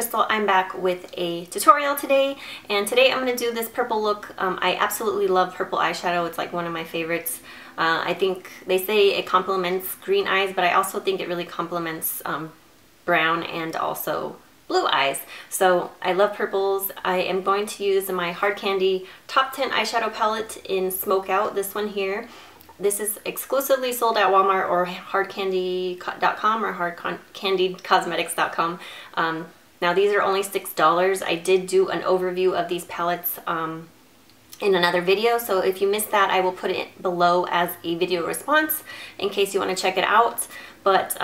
Krystal. I'm back with a tutorial today, and today I'm going to do this purple look. I absolutely love purple eyeshadow. It's like one of my favorites. I think they say it complements green eyes, but I also think it really complements brown and also blue eyes. So I love purples. I am going to use my HardCandy Top 10 Eyeshadow Palette in Smoke Out, this one here. This is exclusively sold at Walmart or HardCandy.com or HardCandyCosmetics.com. Now these are only $6. I did do an overview of these palettes in another video, so if you missed that, I will put it below as a video response in case you want to check it out. But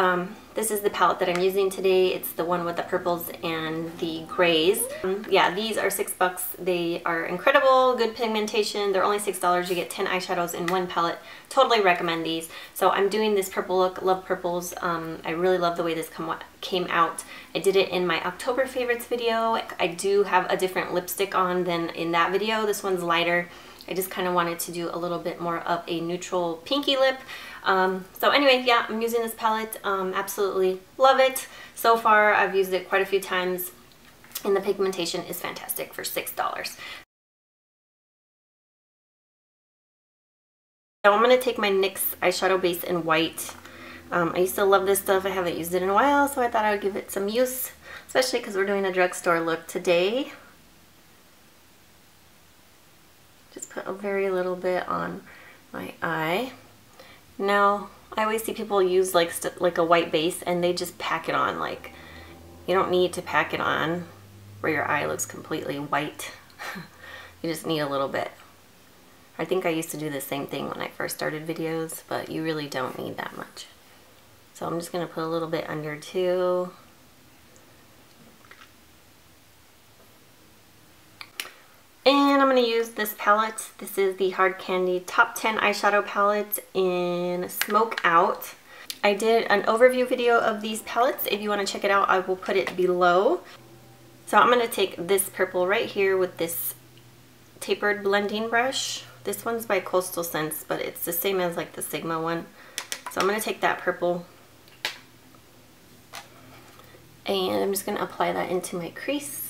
this is the palette that I'm using today. It's the one with the purples and the grays. Yeah, these are $6. They are incredible, good pigmentation. They're only $6. You get 10 eyeshadows in one palette. Totally recommend these. So I'm doing this purple look. Love purples. I really love the way this came out. I did it in my October favorites video. I do have a different lipstick on than in that video. This one's lighter. I just kind of wanted to do a little bit more of a neutral pinky lip. So anyway, yeah, I'm using this palette. Absolutely love it. So far, I've used it quite a few times, and the pigmentation is fantastic for $6. So I'm going to take my NYX eyeshadow base in white. I used to love this stuff. I haven't used it in a while, so I thought I would give it some use, especially because we're doing a drugstore look today. Just put a very little bit on my eye. Now, I always see people use like a white base and they just pack it on. Like, you don't need to pack it on where your eye looks completely white. You just need a little bit. I think I used to do the same thing when I first started videos, but you really don't need that much. So I'm just going to put a little bit under too. And I'm going to use this palette. This is the HardCandy Top 10 Eyeshadow Palette in Smoke Out. I did an overview video of these palettes. If you want to check it out, I will put it below. So I'm going to take this purple right here with this tapered blending brush. This one's by Coastal Scents, but it's the same as like the Sigma one. So I'm going to take that purple and I'm just going to apply that into my crease.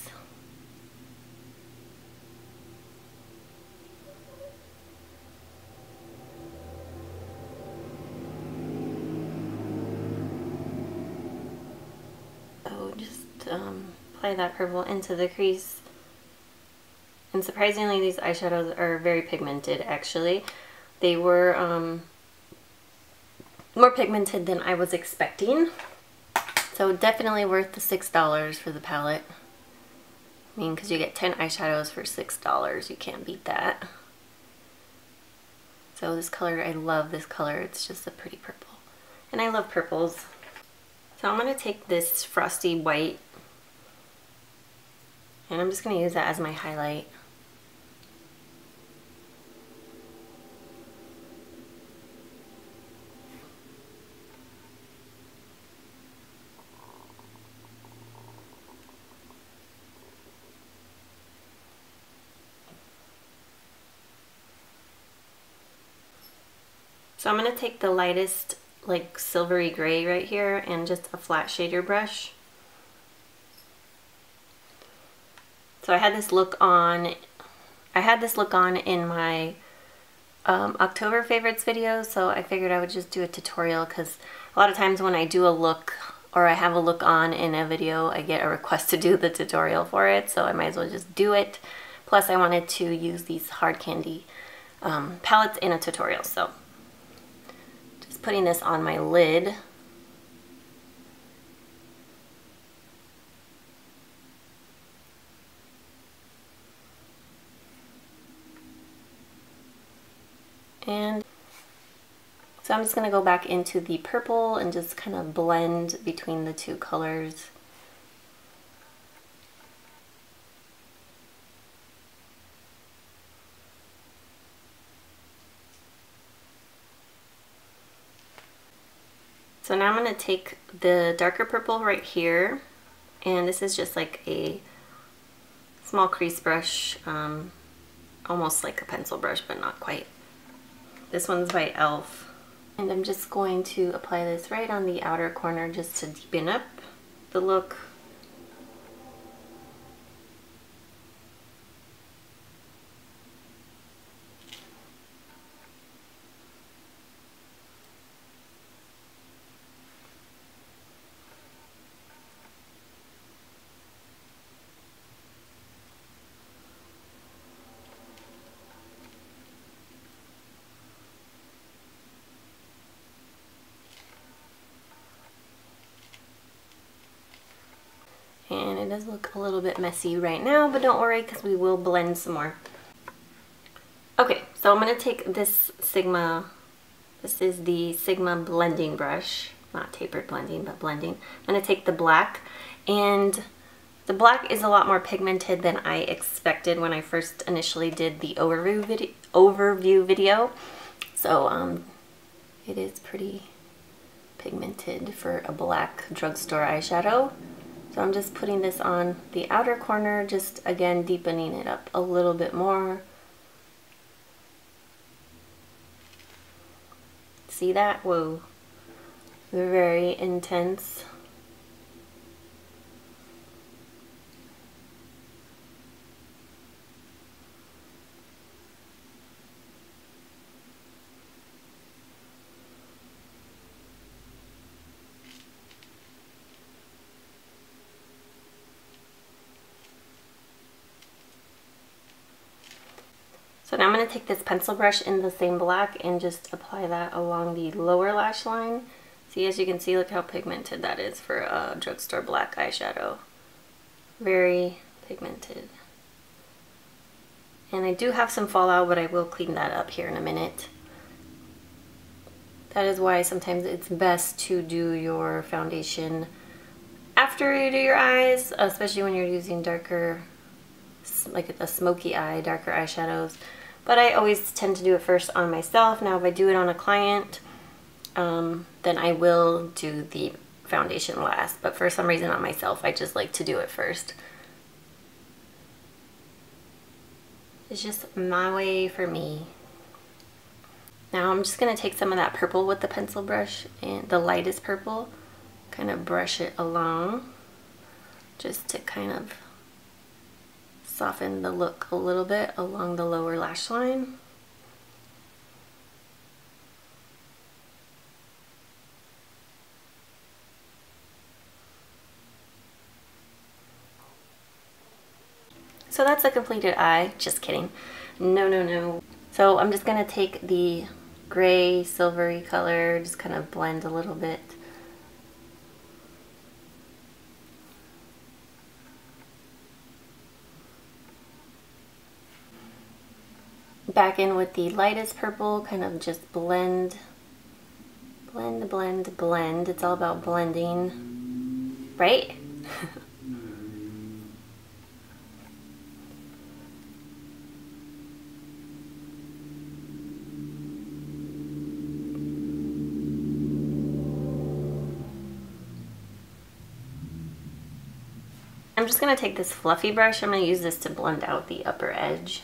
Apply that purple into the crease. And surprisingly, these eyeshadows are very pigmented actually. They were more pigmented than I was expecting. So definitely worth the $6 for the palette. I mean, because you get 10 eyeshadows for $6. You can't beat that. So this color, I love this color. It's just a pretty purple. And I love purples. So I'm going to take this frosty white and I'm just going to use that as my highlight. So I'm going to take the lightest like silvery gray right here and just a flat shader brush. So I had this look on in my October favorites video, so I figured I would just do a tutorial because a lot of times when I do a look or I have a look on in a video, I get a request to do the tutorial for it, so I might as well just do it. Plus I wanted to use these HardCandy palettes in a tutorial, so just putting this on my lid. And so I'm just going to go back into the purple and just kind of blend between the two colors. So now I'm going to take the darker purple right here, and this is just like a small crease brush, almost like a pencil brush, but not quite. This one's by e.l.f. And I'm just going to apply this right on the outer corner just to deepen up the look. It does look a little bit messy right now, but don't worry because we will blend some more. Okay, so I'm going to take this Sigma, this is the Sigma blending brush, not tapered blending, but blending. I'm going to take the black, and the black is a lot more pigmented than I expected when I first initially did the overview video. So it is pretty pigmented for a black drugstore eyeshadow. So I'm just putting this on the outer corner, just again deepening it up a little bit more. See that? Whoa. Very intense. So now I'm going to take this pencil brush in the same black and just apply that along the lower lash line. See, as you can see, look how pigmented that is for a drugstore black eyeshadow. Very pigmented. And I do have some fallout, but I will clean that up here in a minute. That is why sometimes it's best to do your foundation after you do your eyes, especially when you're using darker, like a smoky eye, darker eyeshadows. But I always tend to do it first on myself. Now if I do it on a client, then I will do the foundation last. But for some reason on myself, I just like to do it first. It's just my way for me. Now I'm just going to take some of that purple with the pencil brush, and the lightest purple, kind of brush it along just to kind of soften the look a little bit along the lower lash line. So that's a completed eye. Just kidding. No, no, no. So I'm just going to take the gray silvery color, just kind of blend a little bit. Back in with the lightest purple, kind of just blend, blend, blend, blend. It's all about blending, right? I'm just going to take this fluffy brush. I'm going to use this to blend out the upper edge.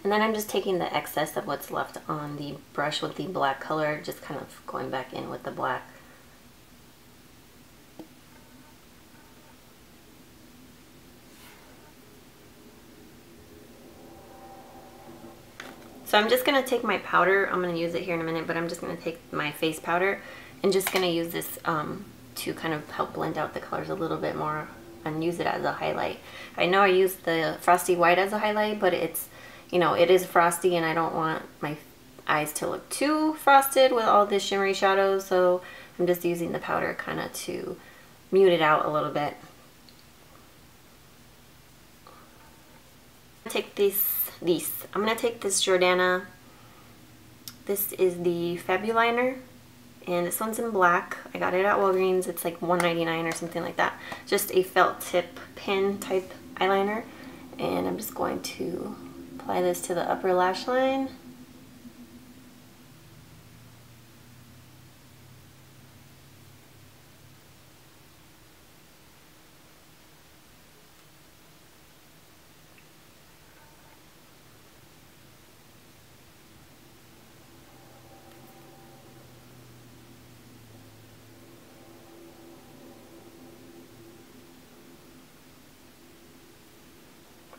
And then I'm just taking the excess of what's left on the brush with the black color, just kind of going back in with the black. So I'm just going to take my powder, I'm going to use it here in a minute, but I'm just going to take my face powder and just going to use this to kind of help blend out the colors a little bit more and use it as a highlight. I know I used the Frosty White as a highlight, but it's, you know, it is frosty and I don't want my eyes to look too frosted with all this shimmery shadows, so I'm just using the powder kind of to mute it out a little bit. I'm going to take I'm going to take this Jordana. This is the Fabuliner, and this one's in black. I got it at Walgreens. It's like $1.99 or something like that. Just a felt tip pen type eyeliner, and I'm just going to apply this to the upper lash line.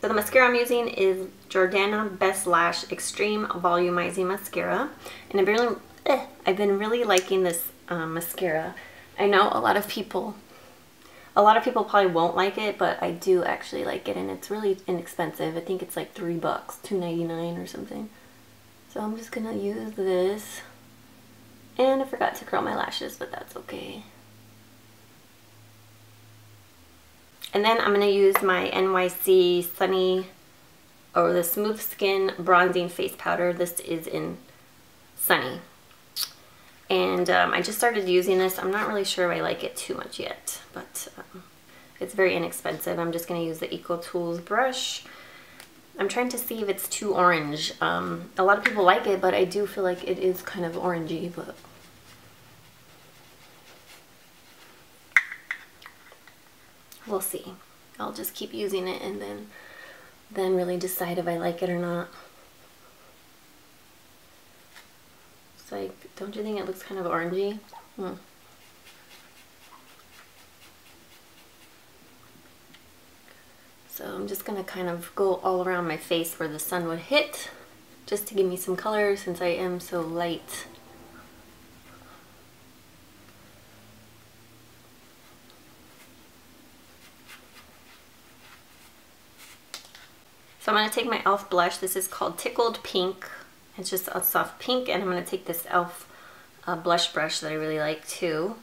So the mascara I'm using is Jordana Best Lash Extreme Volumizing Mascara, and I've been really liking this mascara. I know a lot of people probably won't like it, but I do actually like it, and it's really inexpensive. I think it's like $3, $2.99 or something. So I'm just gonna use this. And I forgot to curl my lashes, but that's okay. And then I'm gonna use my NYC Sunny, or the Smooth Skin Bronzing Face Powder. This is in Sunny. And I just started using this. I'm not really sure if I like it too much yet, but it's very inexpensive. I'm just going to use the Eco Tools brush. I'm trying to see if it's too orange. A lot of people like it, but I do feel like it is kind of orangey, but we'll see. I'll just keep using it and then really decide if I like it or not. It's like, don't you think it looks kind of orangey? So I'm just gonna kind of go all around my face where the sun would hit, just to give me some color since I am so light. So I'm gonna take my e.l.f. blush. This is called Tickled Pink. It's just a soft pink, and I'm going to take this e.l.f. Blush brush that I really like too.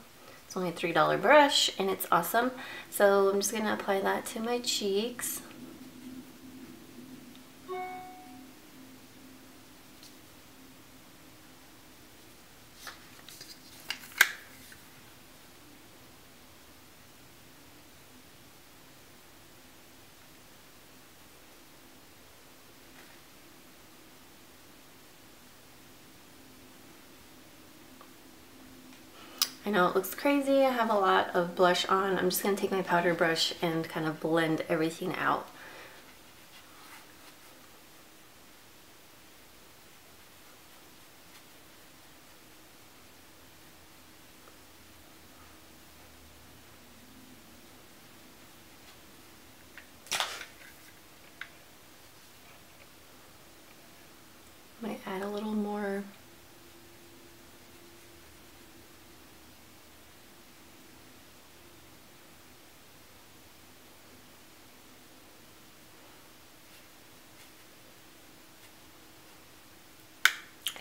It's only a $3 brush, and it's awesome. So I'm just going to apply that to my cheeks. I know it looks crazy. I have a lot of blush on. I'm just going to take my powder brush and kind of blend everything out. Might add a little more.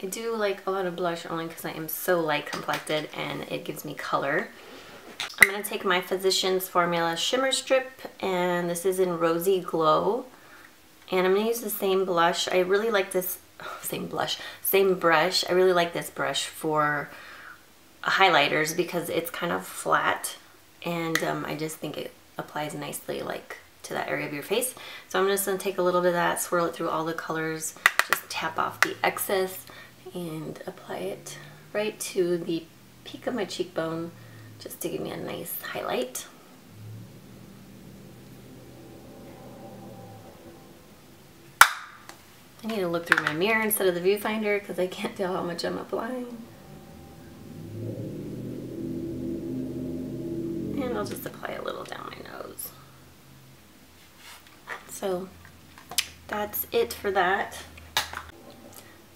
I do like a lot of blush only because I am so light complected and it gives me color. I'm going to take my Physicians Formula Shimmer Strip, and this is in Rosy Glow. And I'm going to use the same blush. I really like this, same brush. I really like this brush for highlighters because it's kind of flat, and I just think it applies nicely like to that area of your face. So I'm just going to take a little bit of that, swirl it through all the colors, just tap off the excess, and apply it right to the peak of my cheekbone just to give me a nice highlight. I need to look through my mirror instead of the viewfinder because I can't tell how much I'm applying. And I'll just apply a little down my nose. So that's it for that.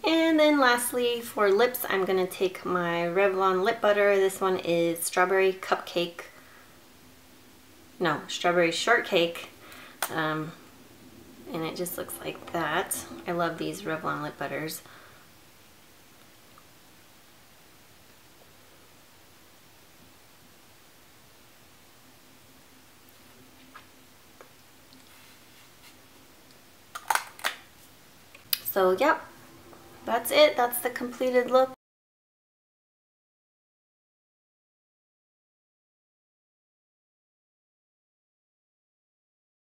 And then lastly, for lips, I'm going to take my Revlon lip butter. This one is Strawberry Shortcake. And it just looks like that. I love these Revlon lip butters. So, yep. That's it. That's the completed look.